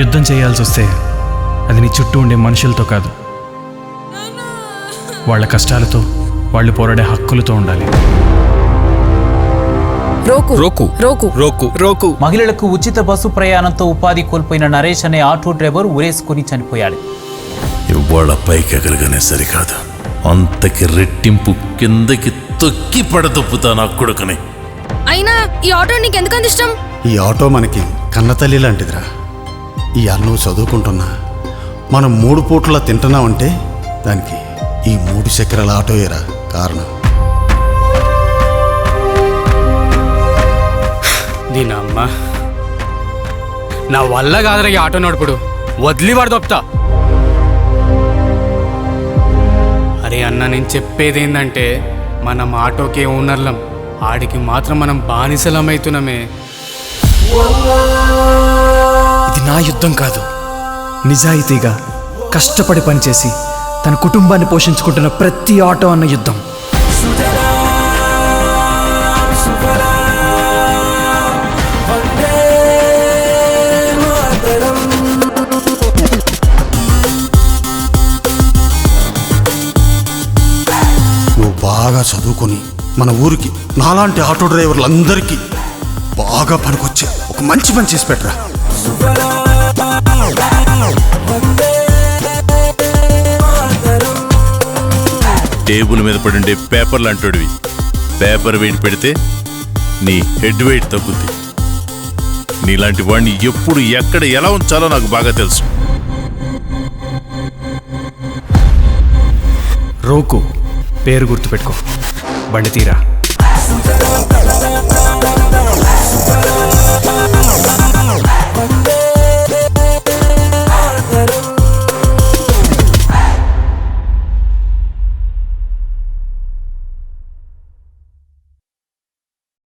యుద్ధం చేయాల్సి వస్తే అది నీ చుట్టూ ఉండే మనుషులతో కాదు, వాళ్ళ కష్టాలతో, వాళ్ళు పోరాడే హక్కులతో ఉండాలి. రోకు. మహిళలకు ఉచిత బస్సు ప్రయాణంతో ఉపాధి కోల్పోయిన నరేష్ అనే ఆటో డ్రైవర్ ఉరేసుకుని చనిపోయాడు. ఇవాళ పైకి ఎగరగానే సరికాదు, అంతకి రెట్టింపు కిందకి తొక్కి పడదొప్పుతా నా కొడుకుని. అయినా ఈ ఆటో నీకెందుకు అంత ఇష్టం? ఈ ఆటో మనకి కన్నతల్లి లాంటిదిరా. ఈ నువ్వు చదువుకుంటున్నా, మనం 3 పూట్ల తింటున్నామంటే దానికి ఈ 3 చక్రాల ఆటోయేరా కారణం. దీనమ్మ, నా వల్ల కాదురా ఈ ఆటో నడుపుడు, వదిలి పడదొప్తా. అరే అన్న, నేను చెప్పేది ఏంటంటే మనం ఆటోకే ఓనర్లం, ఆడికి మాత్రం మనం బానిసలమవుతున్నామే. ఇది నా యుద్ధం కాదు, నిజాయితీగా కష్టపడి పనిచేసి తన కుటుంబాన్ని పోషించుకుంటున్న ప్రతి ఆటో అన్న యుద్ధం. నువ్వు బాగా చదువుకొని మన ఊరికి నాలాంటి ఆటో డ్రైవర్లందరికీ బాగా పనికొచ్చే ఒక మంచి పని చేసి పెట్టరా. టేబుల్ మీద పడుండే పేపర్లు అంటాడువి, పేపర్ వెయిట్ పెడితే నీ హెడ్ వెయిట్ తగ్గుద్ది. నీలాంటి వాడిని ఎప్పుడు ఎక్కడ ఎలా ఉంచాలో నాకు బాగా తెలుసు. రోకు పేరు గుర్తుపెట్టుకో, బండి తీరా.